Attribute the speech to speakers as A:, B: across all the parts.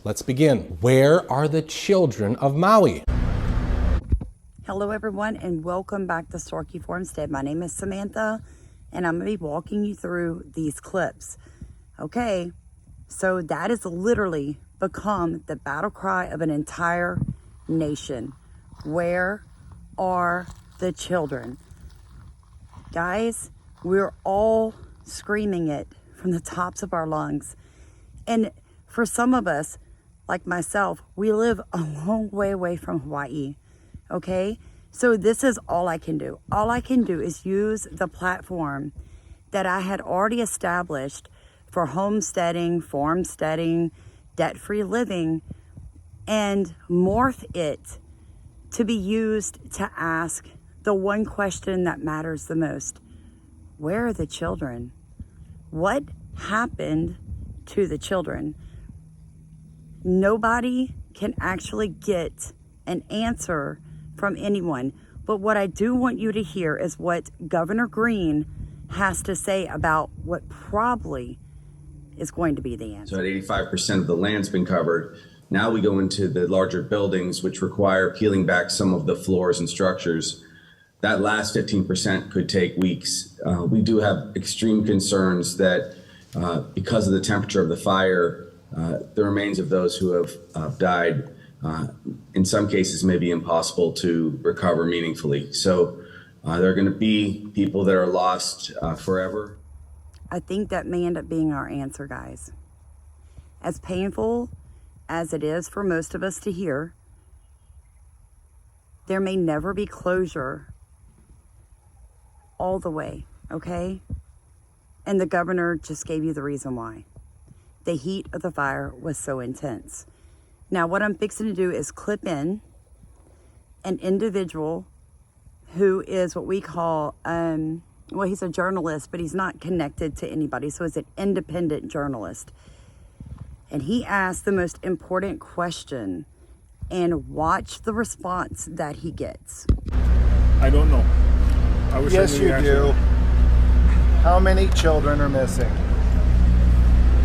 A: Let's begin. Where are the children of Maui?
B: Hello everyone and welcome back to Storky Farmstead. My name is Samantha and I'm going to be walking you through these clips. Okay, so that has literally become the battle cry of an entire nation. Where are the children? Guys, we're all screaming it from the tops of our lungs. And for some of us, like myself, we live a long way away from Hawaii. Okay, so this is all I can do. All I can do is use the platform that I had already established for homesteading, farmsteading, debt-free living, and morph it to be used to ask the one question that matters the most. Where are the children? What happened to the children? Nobody can actually get an answer from anyone. But what I do want you to hear is what Governor Greene has to say about what probably is going to be the answer.
C: So at 85% of the land's been covered. Now we go into the larger buildings, which require peeling back some of the floors and structures. That last 15% could take weeks. We do have extreme concerns that because of the temperature of the fire, the remains of those who have died in some cases may be impossible to recover meaningfully. So there are going to be people that are lost forever.
B: I think that may end up being our answer, guys. As painful as it is for most of us to hear, there may never be closure all the way, okay? And the governor just gave you the reason why. The heat of the fire was so intense. Now, what I'm fixing to do is clip in an individual who is what we call, well, he's a journalist, but he's not connected to anybody. So he's an independent journalist. And he asked the most important question, and watch the response that he gets.
D: I don't know. I wish
E: yes,
D: I knew
E: you
D: the answer.
E: do. How many children are missing?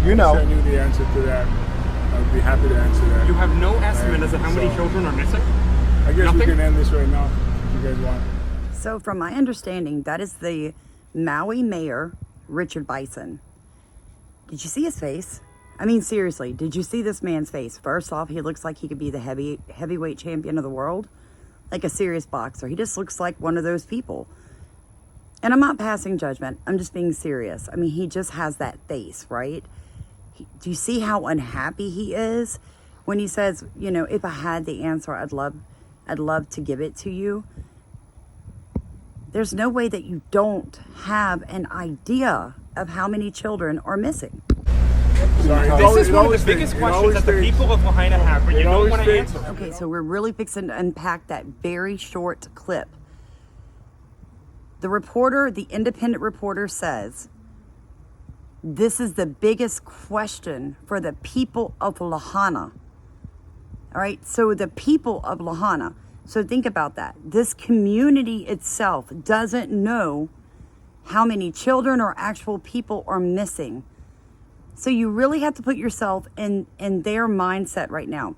E: You
D: I
E: know.
D: wish I knew the answer to that. I would be happy to answer that.
F: You have no estimate as to how many children are missing?
D: I guess
F: Nothing?
D: we can end this right now if you guys want.
B: So from my understanding, that is the Maui Mayor, Richard Bison. Did you see his face? I mean, seriously, did you see this man's face? First off, he looks like he could be the heavyweight champion of the world, like a serious boxer. He just looks like one of those people. And I'm not passing judgment. I'm just being serious. I mean, he just has that face, right? Do you see how unhappy he is when he says, you know, if I had the answer, I'd love to give it to you. There's no way that you don't have an idea of how many children are missing.
D: Sorry,
F: This is one of the biggest questions that the people of Lahaina have, but you don't want to answer.
B: Okay, so we're really fixing to unpack that very short clip. The reporter, the independent reporter says, this is the biggest question for the people of Lahaina. All right, so the people of Lahaina. So think about that. This community itself doesn't know how many children or actual people are missing. So you really have to put yourself in their mindset right now.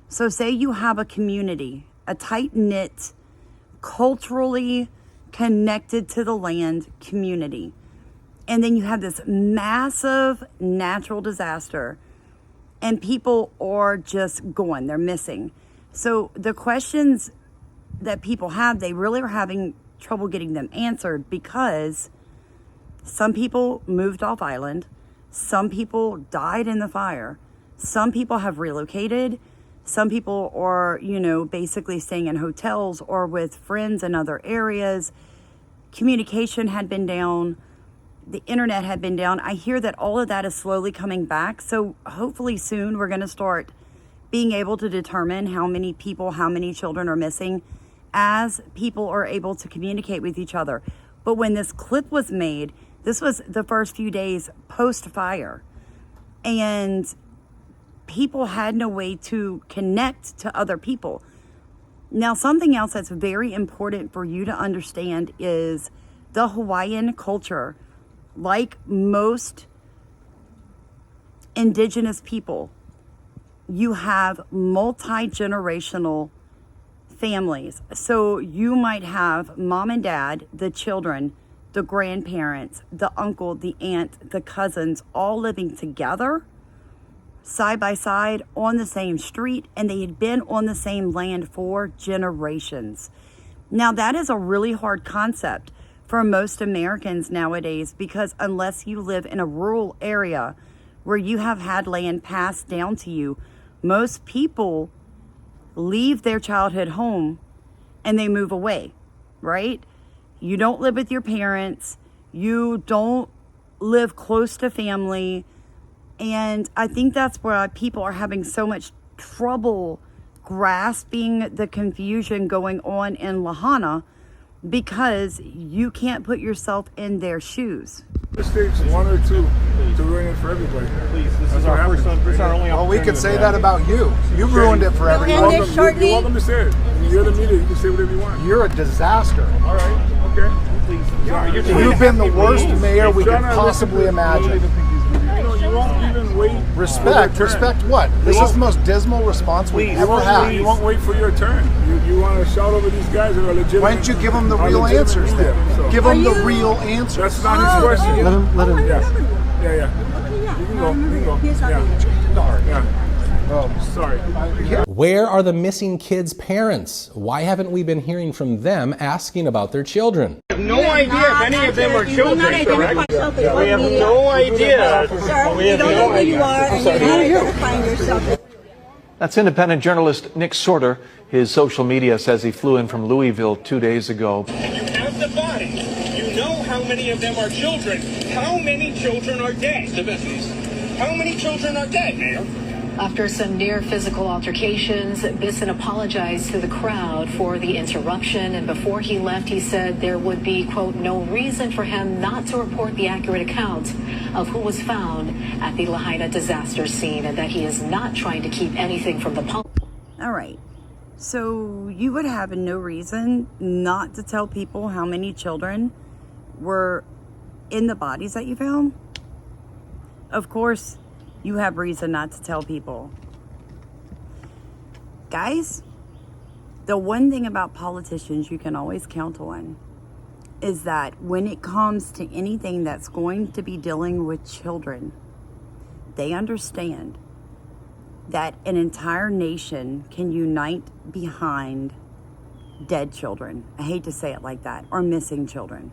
B: So say you have a community, a tight-knit, culturally connected to the land community. And then you have this massive natural disaster and people are just gone, they're missing. So the questions that people have, they really are having trouble getting them answered because some people moved off island, some people died in the fire, some people have relocated, some people are, you know, basically staying in hotels or with friends in other areas. Communication had been down. The internet had been down. I hear that all of that is slowly coming back. So hopefully soon we're going to start being able to determine how many people, how many children are missing as people are able to communicate with each other. But when this clip was made, this was the first few days post-fire. And people had no way to connect to other people. Now, something else that's very important for you to understand is the Hawaiian culture. Like most indigenous people, you have multi-generational families. So you might have mom and dad, the children, the grandparents, the uncle, the aunt, the cousins, all living together, side by side on the same street, and they had been on the same land for generations. Now, that is a really hard concept for most Americans nowadays, because unless you live in a rural area where you have had land passed down to you, most people leave their childhood home and they move away, right? You don't live with your parents. You don't live close to family. And I think that's why people are having so much trouble grasping the confusion going on in Lahaina, because you can't put yourself in their shoes.
D: It takes one or two to ruin it for everybody.
F: Please, this is our first one. This is our only
E: Well, we
F: opportunity.
E: could say that about you. You ruined it for
D: You're
E: everybody.
D: welcome, you're welcome to say it. You're the media. You can say whatever you want.
E: You're a disaster.
D: All right. Okay.
F: Please. Yeah,
E: You've been the worst mayor we could possibly imagine.
D: You won't even wait.
E: Respect. Respect what? This is the most dismal response we've ever had.
D: You won't wait for your turn. You want to shout over these guys that are legitimate.
E: Why don't you give them the
D: are
E: real
D: legitimate
E: answers
D: media,
E: then?
D: so.
E: Give them the real answers.
D: That's not his question.
E: Let him.
D: Yeah. You can go. Yeah. Oh, sorry.
A: Where are the missing kids' parents? Why haven't we been hearing from them asking about their children?
F: We have no idea if any of them are children, correct? We have no idea.
G: Sir, we don't know who you are, and you're not identifying yourself.
H: That's independent journalist Nick Sorter. His social media says he flew in from Louisville 2 days ago.
F: You have the bodies. You know how many of them are children. How many children are dead? How many children are dead, Mayor?
I: After some near physical altercations, Bisson apologized to the crowd for the interruption, and before he left, he said there would be, quote, no reason for him not to report the accurate account of who was found at the Lahaina disaster scene, and that he is not trying to keep anything from the public.
B: All right. So you would have no reason not to tell people how many children were in the bodies that you found? Of course, you have reason not to tell people. Guys, the one thing about politicians you can always count on is that when it comes to anything that's going to be dealing with children, they understand that an entire nation can unite behind dead children. I hate to say it like that, or missing children.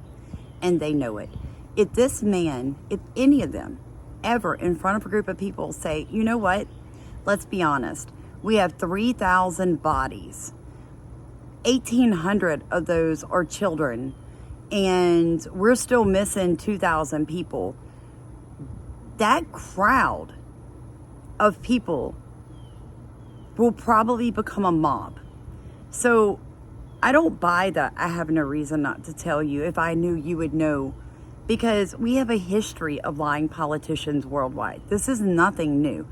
B: And they know it. If this man, if any of them, ever in front of a group of people say, you know what, let's be honest, we have 3,000 bodies, 1,800 of those are children, and we're still missing 2,000 people, that crowd of people will probably become a mob. So I don't buy that I have no reason not to tell you. If I knew, you would know. Because we have a history of lying politicians worldwide. This is nothing new.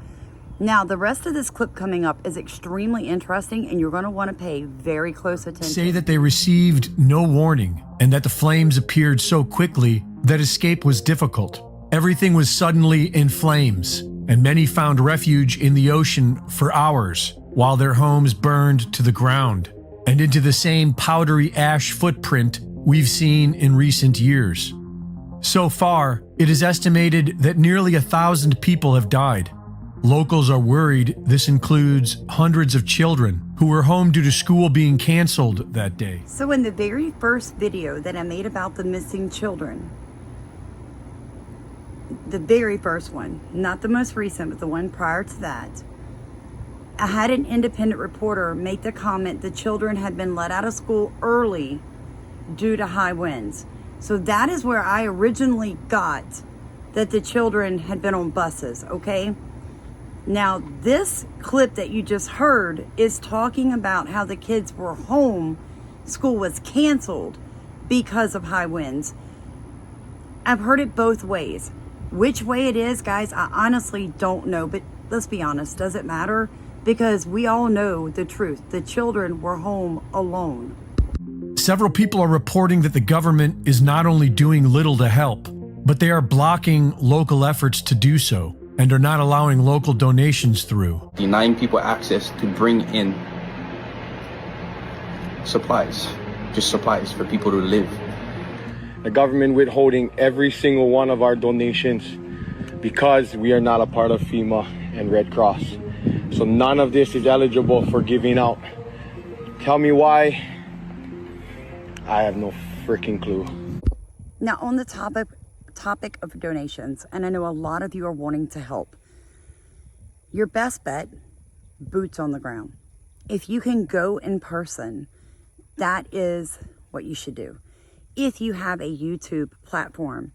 B: Now, the rest of this clip coming up is extremely interesting, and you're going to want to pay very close attention.
J: Say that they received no warning and that the flames appeared so quickly that escape was difficult. Everything was suddenly in flames, and many found refuge in the ocean for hours while their homes burned to the ground and into the same powdery ash footprint we've seen in recent years. So far, it is estimated that nearly 1,000 people have died. Locals are worried this includes hundreds of children who were home due to school being canceled that day.
B: So in the very first video that I made about the missing children, the very first one, not the most recent, but the one prior to that, I had an independent reporter make the comment the children had been let out of school early due to high winds. So that is where I originally got that the children had been on buses, okay? Now, this clip that you just heard is talking about how the kids were home, school was canceled because of high winds. I've heard it both ways. Which way it is, guys, I honestly don't know, but let's be honest, does it matter? Because we all know the truth. The children were home alone.
J: Several people are reporting that the government is not only doing little to help, but they are blocking local efforts to do so and are not allowing local donations through.
K: Denying people access to bring in supplies, just supplies for people to live.
L: The government withholding every single one of our donations because we are not a part of FEMA and Red Cross. So none of this is eligible for giving out. Tell me why. I have no freaking clue.
B: Now, on the topic of donations, and I know a lot of you are wanting to help, your best bet, boots on the ground. If you can go in person, that is what you should do. If you have a YouTube platform,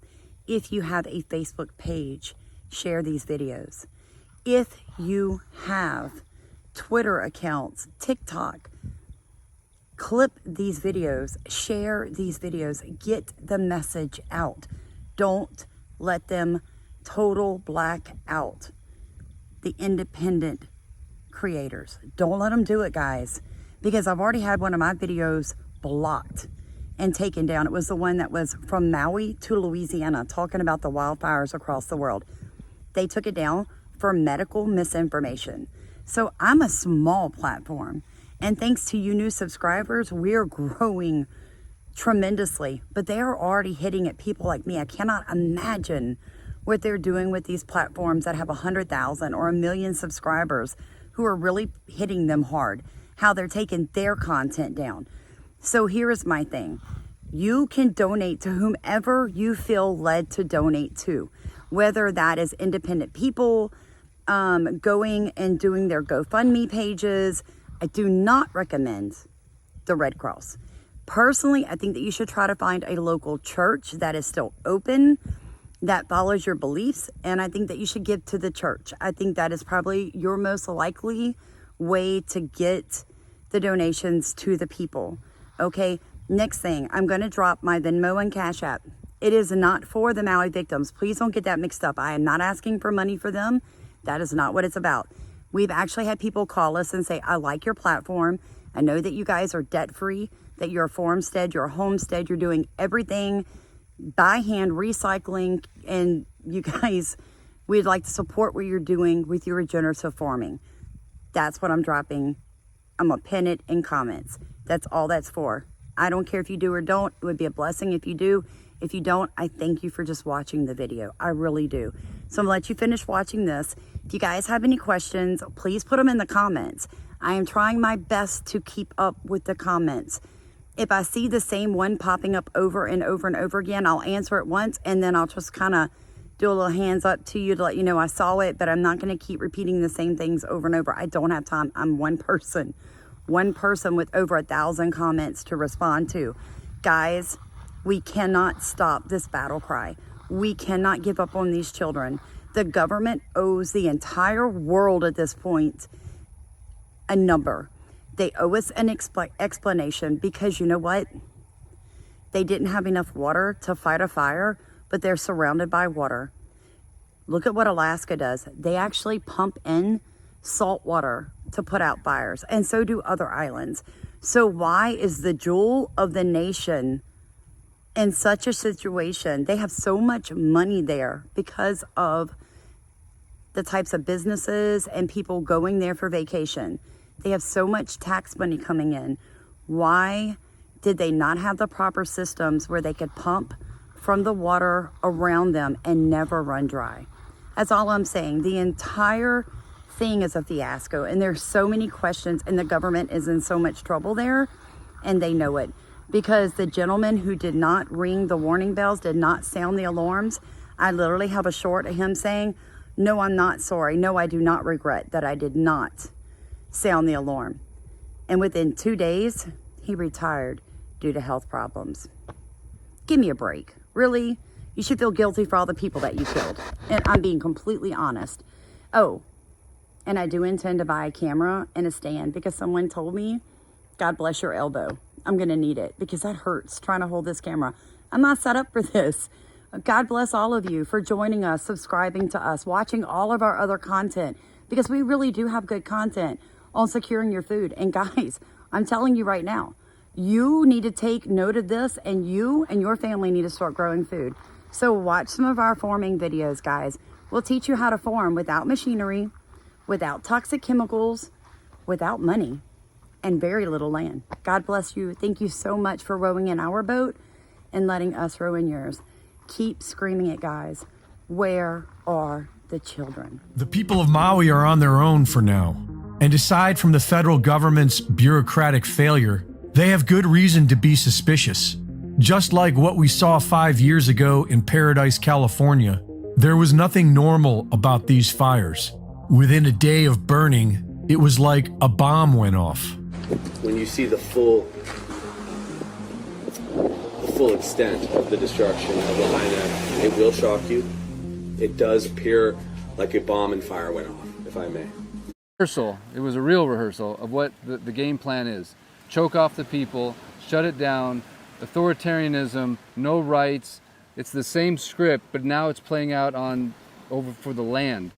B: if you have a Facebook page, share these videos. If you have Twitter accounts, TikTok, clip these videos, share these videos, get the message out. Don't let them total black out the independent creators. Don't let them do it, guys, because I've already had one of my videos blocked and taken down. It was the one that was from Maui to Louisiana, talking about the wildfires across the world. They took it down for medical misinformation. So I'm a small platform, and thanks to you new subscribers, we're growing tremendously, but they are already hitting at people like me. I cannot imagine what they're doing with these platforms that have 100,000 or 1 million subscribers who are really hitting them hard, how they're taking their content down. So here is my thing. You can donate to whomever you feel led to donate to, whether that is independent people going and doing their GoFundMe pages. I do not recommend the Red Cross. Personally, I think that you should try to find a local church that is still open, that follows your beliefs, and I think that you should give to the church. I think that is probably your most likely way to get the donations to the people. Okay, next thing, I'm going to drop my Venmo and Cash App. It is not for the Maui victims. Please don't get that mixed up. I am not asking for money for them. That is not what it's about. We've actually had people call us and say, I like your platform. I know that you guys are debt-free, that you're a farmstead, you're a homestead, you're doing everything by hand, recycling, and you guys, we'd like to support what you're doing with your regenerative farming. That's what I'm dropping. I'm going to pin it in comments. That's all that's for. I don't care if you do or don't. It would be a blessing if you do. If you don't, I thank you for just watching the video. I really do. So I'm going to let you finish watching this. If you guys have any questions, please put them in the comments. I am trying my best to keep up with the comments. If I see the same one popping up over and over and over again, I'll answer it once, and then I'll just kind of do a little hands up to you to let you know I saw it, but I'm not going to keep repeating the same things over and over. I don't have time. I'm one person with over 1,000 comments to respond to. Guys, we cannot stop this battle cry. We cannot give up on these children. The government owes the entire world at this point a number. They owe us an explanation, because you know what? They didn't have enough water to fight a fire, but they're surrounded by water. Look at what Alaska does. They actually pump in salt water to put out fires, and so do other islands. So why is the jewel of the nation in such a situation? They have so much money there because of the types of businesses and people going there for vacation. They have so much tax money coming in. Why did they not have the proper systems where they could pump from the water around them and never run dry? That's all I'm saying. The entire thing is a fiasco, and there's so many questions, and the government is in so much trouble there, and they know it. Because the gentleman who did not ring the warning bells, did not sound the alarms, I literally have a short of him saying, no, I'm not sorry. No, I do not regret that I did not sound the alarm. And within 2 days, he retired due to health problems. Give me a break. Really? You should feel guilty for all the people that you killed. And I'm being completely honest. Oh, and I do intend to buy a camera and a stand, because someone told me, God bless your elbow. I'm going to need it, because that hurts trying to hold this camera. I'm not set up for this. God bless all of you for joining us, subscribing to us, watching all of our other content, because we really do have good content on securing your food. And guys, I'm telling you right now, you need to take note of this, and you and your family need to start growing food. So watch some of our farming videos, guys. We'll teach you how to farm without machinery, without toxic chemicals, without money, and very little land. God bless you. Thank you so much for rowing in our boat and letting us row in yours. Keep screaming it, guys. Where are the children?
J: The people of Maui are on their own for now. And aside from the federal government's bureaucratic failure, they have good reason to be suspicious. Just like what we saw 5 years ago in Paradise, California, there was nothing normal about these fires. Within a day of burning, it was like a bomb went off.
M: When you see the full extent of the destruction of Lahaina, it will shock you. It does appear like a bomb and fire went off, if I may.
N: Rehearsal. It was a real rehearsal of what the game plan is. Choke off the people, shut it down, authoritarianism, no rights. It's the same script, but now it's playing out over for the land.